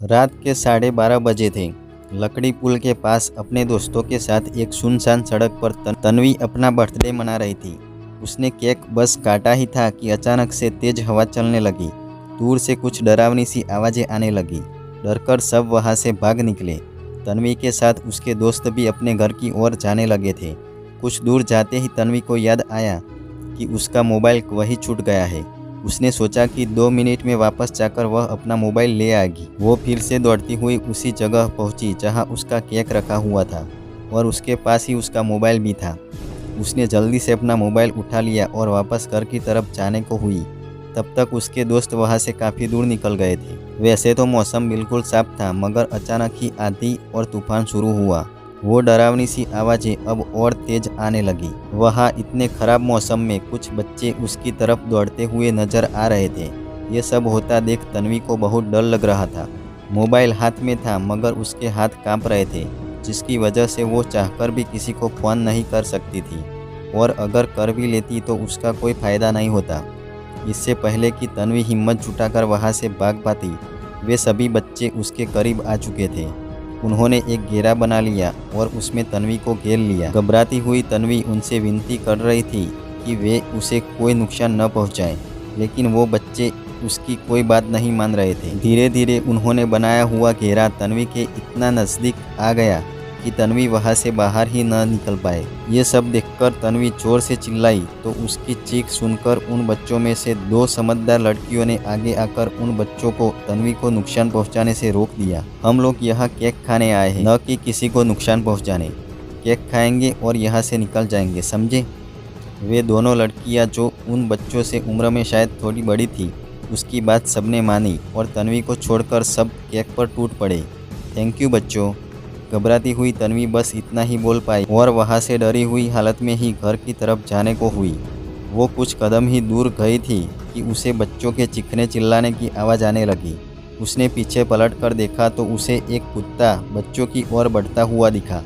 रात के 12:30 बजे थे। लकड़ी पुल के पास अपने दोस्तों के साथ एक सुनसान सड़क पर तन्वी अपना बर्थडे मना रही थी। उसने केक बस काटा ही था कि अचानक से तेज हवा चलने लगी। दूर से कुछ डरावनी सी आवाज़ें आने लगी। डरकर सब वहाँ से भाग निकले। तन्वी के साथ उसके दोस्त भी अपने घर की ओर जाने लगे थे। कुछ दूर जाते ही तन्वी को याद आया कि उसका मोबाइल वहीं छूट गया है। उसने सोचा कि 2 मिनट में वापस जाकर वह अपना मोबाइल ले आएगी। वो फिर से दौड़ती हुई उसी जगह पहुंची जहां उसका केक रखा हुआ था और उसके पास ही उसका मोबाइल भी था। उसने जल्दी से अपना मोबाइल उठा लिया और वापस घर की तरफ जाने को हुई। तब तक उसके दोस्त वहां से काफ़ी दूर निकल गए थे। वैसे तो मौसम बिल्कुल साफ था, मगर अचानक ही आंधी और तूफान शुरू हुआ। वो डरावनी सी आवाज़ें अब और तेज आने लगी। वहाँ इतने खराब मौसम में कुछ बच्चे उसकी तरफ दौड़ते हुए नजर आ रहे थे। ये सब होता देख तन्वी को बहुत डर लग रहा था। मोबाइल हाथ में था, मगर उसके हाथ कांप रहे थे, जिसकी वजह से वो चाहकर भी किसी को फ़ोन नहीं कर सकती थी, और अगर कर भी लेती तो उसका कोई फ़ायदा नहीं होता। इससे पहले कि तन्वी हिम्मत जुटाकर वहाँ से भाग पाती, वे सभी बच्चे उसके करीब आ चुके थे। उन्होंने एक घेरा बना लिया और उसमें तन्वी को घेर लिया। घबराती हुई तन्वी उनसे विनती कर रही थी कि वे उसे कोई नुकसान न पहुंचाएं, लेकिन वो बच्चे उसकी कोई बात नहीं मान रहे थे। धीरे धीरे उन्होंने बनाया हुआ घेरा तन्वी के इतना नज़दीक आ गया कि तन्वी वहां से बाहर ही न निकल पाए। ये सब देखकर तन्वी जोर से चिल्लाई तो उसकी चीख सुनकर उन बच्चों में से 2 समझदार लड़कियों ने आगे आकर उन बच्चों को तन्वी को नुकसान पहुंचाने से रोक दिया। हम लोग यहाँ केक खाने आए हैं, न कि किसी को नुकसान पहुंचाने। केक खाएंगे और यहाँ से निकल जाएंगे, समझे? वे दोनों लड़कियाँ, जो उन बच्चों से उम्र में शायद थोड़ी बड़ी थी, उसकी बात सबने मानी और तन्वी को छोड़कर सब केक पर टूट पड़े। थैंक यू बच्चों। घबराती हुई तन्वी बस इतना ही बोल पाई और वहाँ से डरी हुई हालत में ही घर की तरफ जाने को हुई। वो कुछ कदम ही दूर गई थी कि उसे बच्चों के चीखने चिल्लाने की आवाज़ आने लगी। उसने पीछे पलट कर देखा तो उसे एक कुत्ता बच्चों की ओर बढ़ता हुआ दिखा।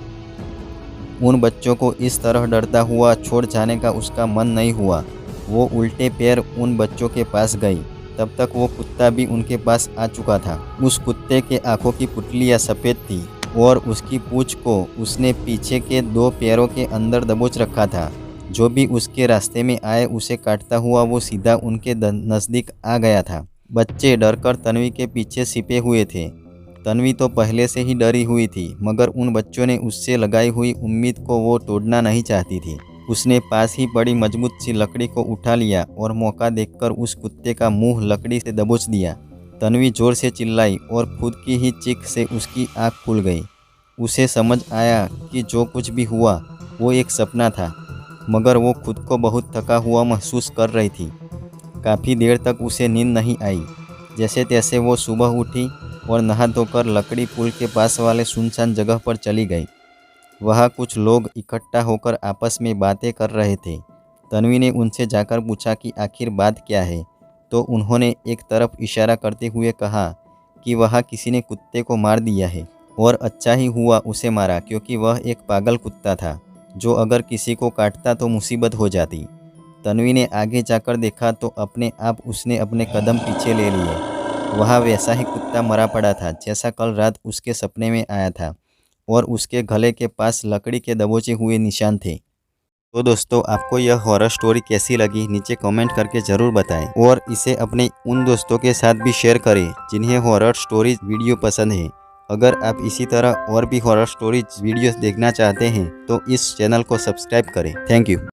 उन बच्चों को इस तरह डरता हुआ छोड़ जाने का उसका मन नहीं हुआ। वो उल्टे पैर उन बच्चों के पास गई। तब तक वो कुत्ता भी उनके पास आ चुका था। उस कुत्ते के आंखों की पुतलियाँ सफ़ेद थी और उसकी पूंछ को उसने पीछे के 2 पैरों के अंदर दबोच रखा था। जो भी उसके रास्ते में आए उसे काटता हुआ वो सीधा उनके नज़दीक आ गया था। बच्चे डरकर तन्वी के पीछे छिपे हुए थे। तन्वी तो पहले से ही डरी हुई थी, मगर उन बच्चों ने उससे लगाई हुई उम्मीद को वो तोड़ना नहीं चाहती थी। उसने पास ही पड़ी मजबूत सी लकड़ी को उठा लिया और मौका देखकर उस कुत्ते का मुंह लकड़ी से दबोच दिया। तन्वी जोर से चिल्लाई और खुद की ही चीख से उसकी आंख खुल गई। उसे समझ आया कि जो कुछ भी हुआ वो एक सपना था, मगर वो खुद को बहुत थका हुआ महसूस कर रही थी। काफ़ी देर तक उसे नींद नहीं आई। जैसे तैसे वो सुबह उठी और नहा धोकर लकड़ी पुल के पास वाले सुनसान जगह पर चली गई। वहाँ कुछ लोग इकट्ठा होकर आपस में बातें कर रहे थे। तन्वी ने उनसे जाकर पूछा कि आखिर बात क्या है, तो उन्होंने एक तरफ इशारा करते हुए कहा कि वहाँ किसी ने कुत्ते को मार दिया है, और अच्छा ही हुआ उसे मारा, क्योंकि वह एक पागल कुत्ता था जो अगर किसी को काटता तो मुसीबत हो जाती। तन्वी ने आगे जाकर देखा तो अपने आप उसने अपने कदम पीछे ले लिए। वहाँ वैसा ही कुत्ता मरा पड़ा था जैसा कल रात उसके सपने में आया था, और उसके गले के पास लकड़ी के दबोचे हुए निशान थे। तो दोस्तों, आपको यह हॉरर स्टोरी कैसी लगी नीचे कमेंट करके ज़रूर बताएं, और इसे अपने उन दोस्तों के साथ भी शेयर करें जिन्हें हॉरर स्टोरीज वीडियो पसंद है। अगर आप इसी तरह और भी हॉरर स्टोरीज वीडियोस देखना चाहते हैं तो इस चैनल को सब्सक्राइब करें। Thank you.